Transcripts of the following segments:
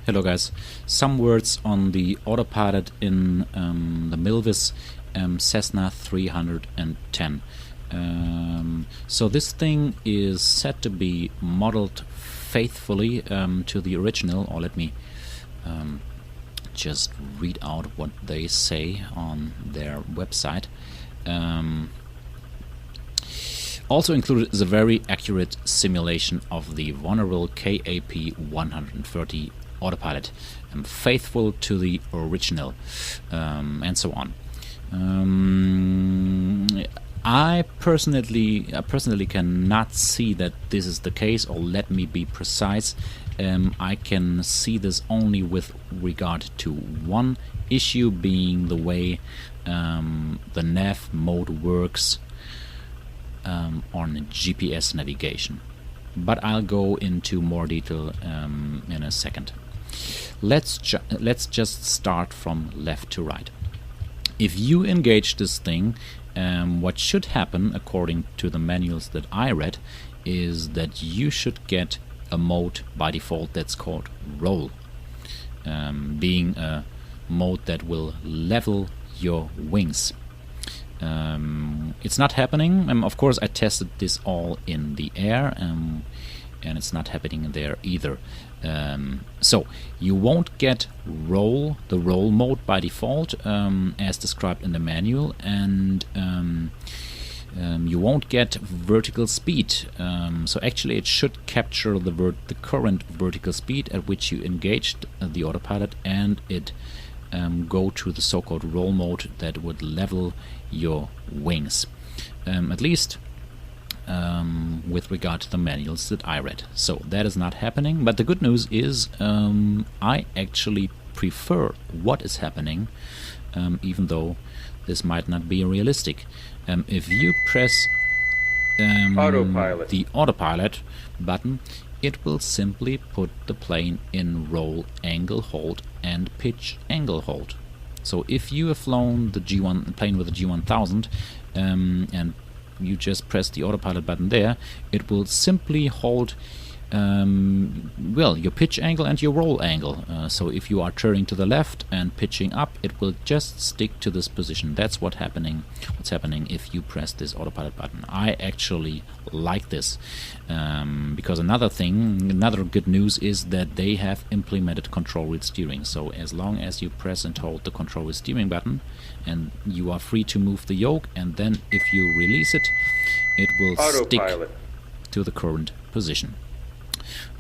Hello guys, some words on the autopilot in the Milviz Cessna 310. So this thing is said to be modeled faithfully to the original, or let me just read out what they say on their website. Also included is a very accurate simulation of the vulnerable KAP-130 autopilot, faithful to the original, and so on. I personally cannot see that this is the case, or let me be precise. I can see this only with regard to one issue, being the way the NAV mode works on GPS navigation. But I'll go into more detail in a second. Let's just start from left to right. If you engage this thing, what should happen, according to the manuals that I read, is that you should get a mode by default that's called roll, being a mode that will level your wings. It's not happening. Of course, I tested this all in the air, and it's not happening there either. So you won't get the roll mode by default, as described in the manual, and you won't get vertical speed. So actually, it should capture the current vertical speed at which you engaged the autopilot, and it go to the so-called roll mode that would level your wings, at least with regard to the manuals that I read. So that is not happening, but the good news is I actually prefer what is happening, even though this might not be realistic. If you press Autopilot. the autopilot button, it will simply put the plane in roll angle hold and pitch angle hold. So if you have flown the plane with the G1000 and you just press the autopilot button there, it will simply hold well, your pitch angle and your roll angle. So if you are turning to the left and pitching up, it will just stick to this position. That's what's happening if you press this autopilot button. I actually like this because another good news is that they have implemented control wheel steering. So as long as you press and hold the control wheel steering button, and you are free to move the yoke, and then if you release it, it will Autopilot. stick to the current position.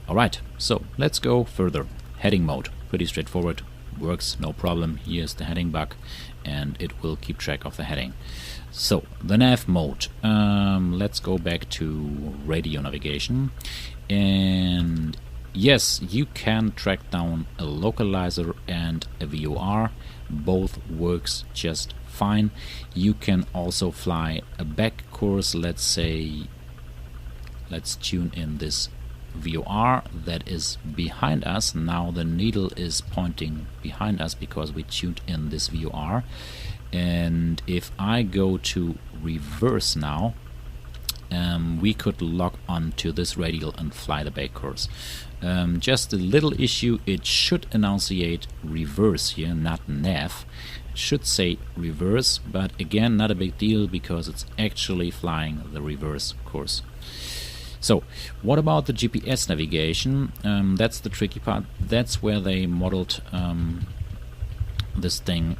Alright, so let's go further. Heading mode, pretty straightforward, works no problem. Here's the heading bug, and it will keep track of the heading. So, the NAV mode. Let's go back to radio navigation. And yes, you can track down a localizer and a VOR. Both works just fine. You can also fly a back course. Let's say, let's tune in this VOR that is behind us. Now the needle is pointing behind us because we tuned in this VOR. And if I go to reverse now, we could lock onto this radial and fly the back course. Just a little issue, it should enunciate reverse here, not NAV. It should say reverse, but again, not a big deal because it's actually flying the reverse course. So, what about the GPS navigation? That's the tricky part. That's where they modeled this thing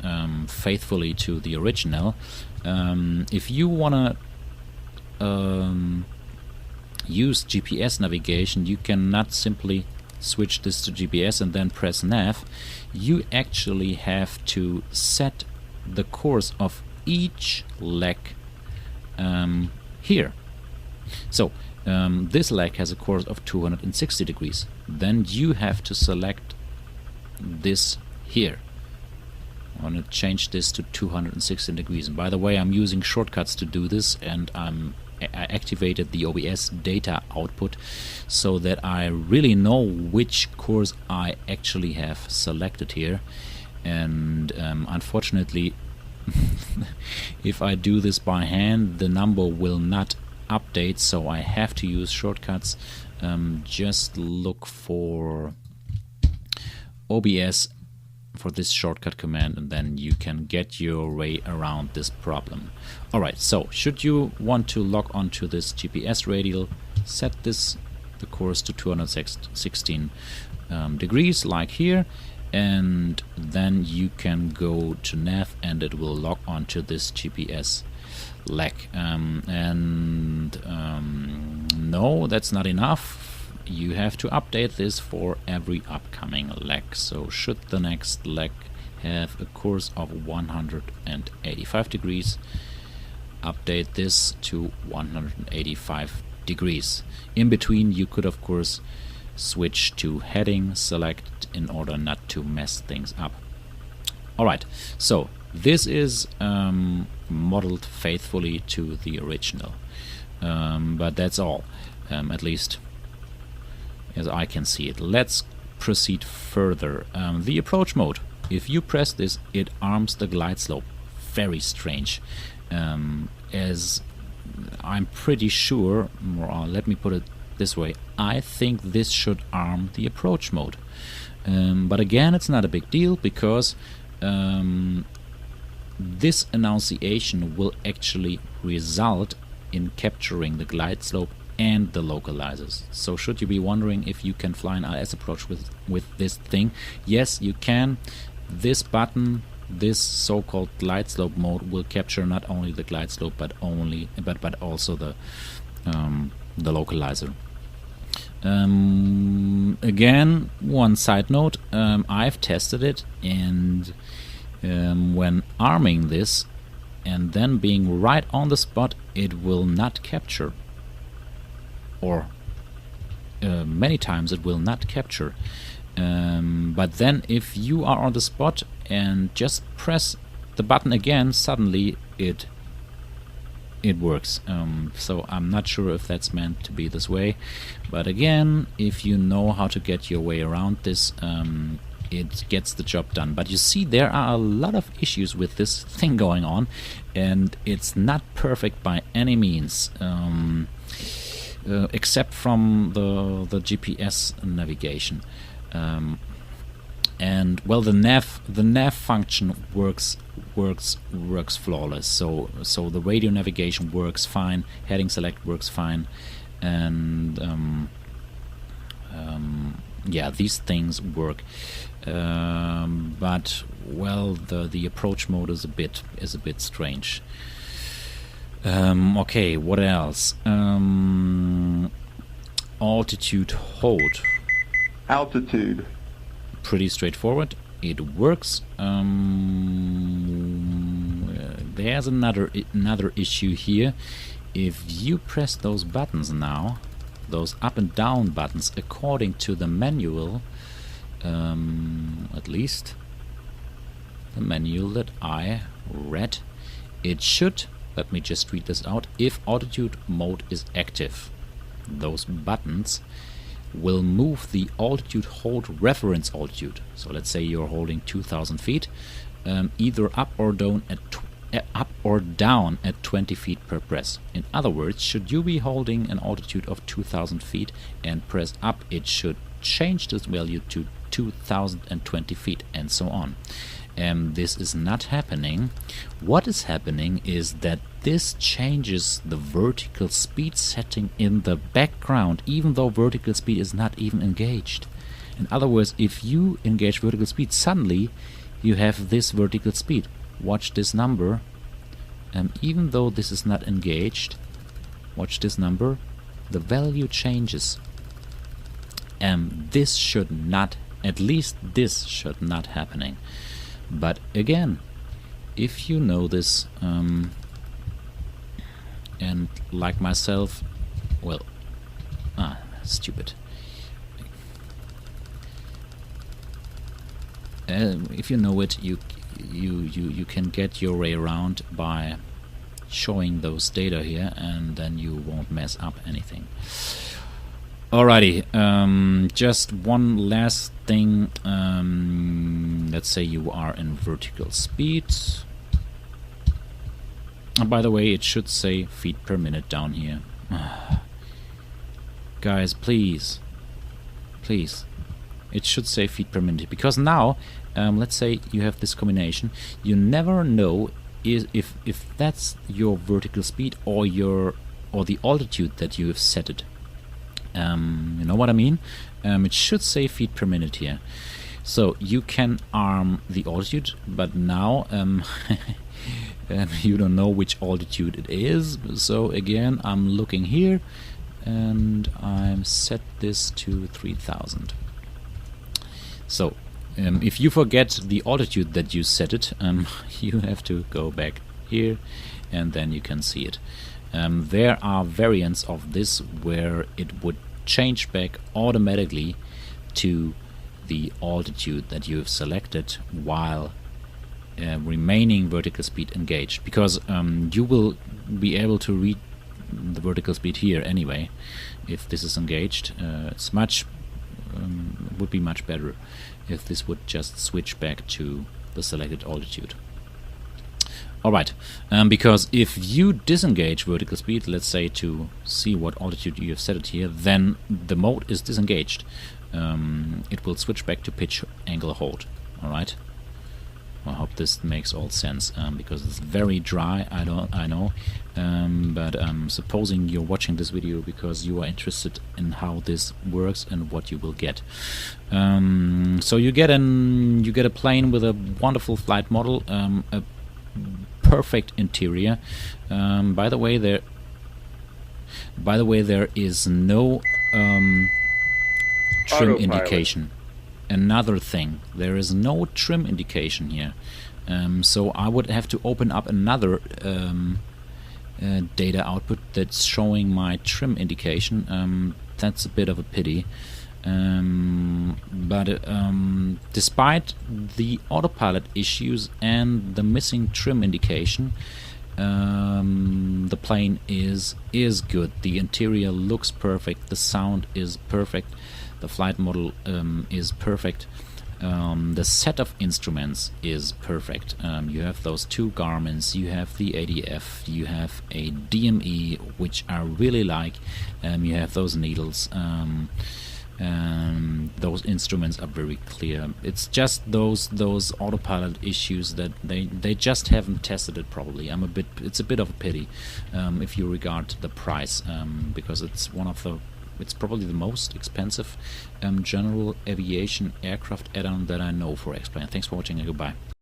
faithfully to the original. If you wanna use GPS navigation, you cannot simply switch this to GPS and then press NAV. You actually have to set the course of each leg here. So this leg has a course of 260 degrees. Then you have to select this here. I want to change this to 260 degrees. And by the way, I'm using shortcuts to do this, and I activated the OBS data output so that I really know which course I actually have selected here. And unfortunately, if I do this by hand, the number will not update, so I have to use shortcuts. Just look for OBS for this shortcut command, and then you can get your way around this problem. Alright, so should you want to log onto this GPS radial, set the course to 216 degrees like here, and then you can go to nav and it will log onto this GPS leg. No, that's not enough. You have to update this for every upcoming leg. So should the next leg have a course of 185 degrees, update this to 185 degrees. In between you could of course switch to heading select in order not to mess things up. Alright, so this is modeled faithfully to the original, but that's all, at least as I can see it. Let's proceed further. The approach mode, if you press this, it arms the glide slope. Very strange, as I'm pretty sure, or let me put it this way, I think this should arm the approach mode. But again, it's not a big deal, because this annunciation will actually result in capturing the glide slope and the localizers. So should you be wondering if you can fly an ILS approach with this thing, yes you can. This button, this so-called glide slope mode, will capture not only the glide slope but also the localizer. Again, one side note, I've tested it, and when arming this and then being right on the spot, it will not capture, or many times it will not capture. But then if you are on the spot and just press the button again, suddenly it works. So I'm not sure if that's meant to be this way, but again, if you know how to get your way around this, it gets the job done. But you see, there are a lot of issues with this thing going on, and it's not perfect by any means, except from the GPS navigation. And well, the nav function works flawless. So the radio navigation works fine, heading select works fine, and yeah, these things work. But well, the approach mode is a bit strange. Okay, what else? Altitude hold. Altitude. Pretty straightforward. It works. There's another issue here. If you press those buttons now, those up and down buttons, according to the manual, at least the manual that I read, it should, let me just read this out, if altitude mode is active, those buttons will move the altitude hold reference altitude. So let's say you're holding 2,000 feet, either up or down at 20 feet per press. In other words, should you be holding an altitude of 2,000 feet and press up, it should change this value to 2,020 feet, and so on. This is not happening. What is happening is that this changes the vertical speed setting in the background, even though vertical speed is not even engaged. In other words, if you engage vertical speed, suddenly you have this vertical speed. Watch this number. Even though this is not engaged, watch this number, the value changes. This should not, at least this should not happening. But again, if you know this, and like myself, well, stupid. If you know it, you can get your way around by showing those data here, and then you won't mess up anything. Alrighty, just one last thing. Let's say you are in vertical speed. By the way, it should say feet per minute down here. Guys, please, it should say feet per minute, because now let's say you have this combination, you never know if that's your vertical speed or the altitude that you have set it. You know what I mean? It should say feet per minute here. So you can arm the altitude, but now you don't know which altitude it is. So again, I'm looking here and I'm set this to 3000. So if you forget the altitude that you set it, you have to go back here and then you can see it. There are variants of this where it would change back automatically to the altitude that you have selected while remaining vertical speed engaged, because you will be able to read the vertical speed here anyway. If this is engaged, it's would be much better if this would just switch back to the selected altitude. Alright, because if you disengage vertical speed, let's say to see what altitude you have set it here, then the mode is disengaged. It will switch back to pitch, angle, hold. Alright, I hope this makes all sense, because it's very dry, I know, but supposing you're watching this video because you are interested in how this works and what you will get. So you get a plane with a wonderful flight model, a perfect interior. By the way, there is no trim Autopilot indication. Another thing, there is no trim indication here. So I would have to open up another data output that's showing my trim indication. That's a bit of a pity. But despite the autopilot issues and the missing trim indication, the plane is good. The interior looks perfect, the sound is perfect, the flight model is perfect, the set of instruments is perfect. You have those two Garmins, you have the ADF, you have a DME, which I really like, you have those needles. Those instruments are very clear. It's just those autopilot issues that they just haven't tested it properly. It's a bit of a pity if you regard the price, because it's probably the most expensive general aviation aircraft add-on that I know for X-Plane. Thanks for watching and goodbye.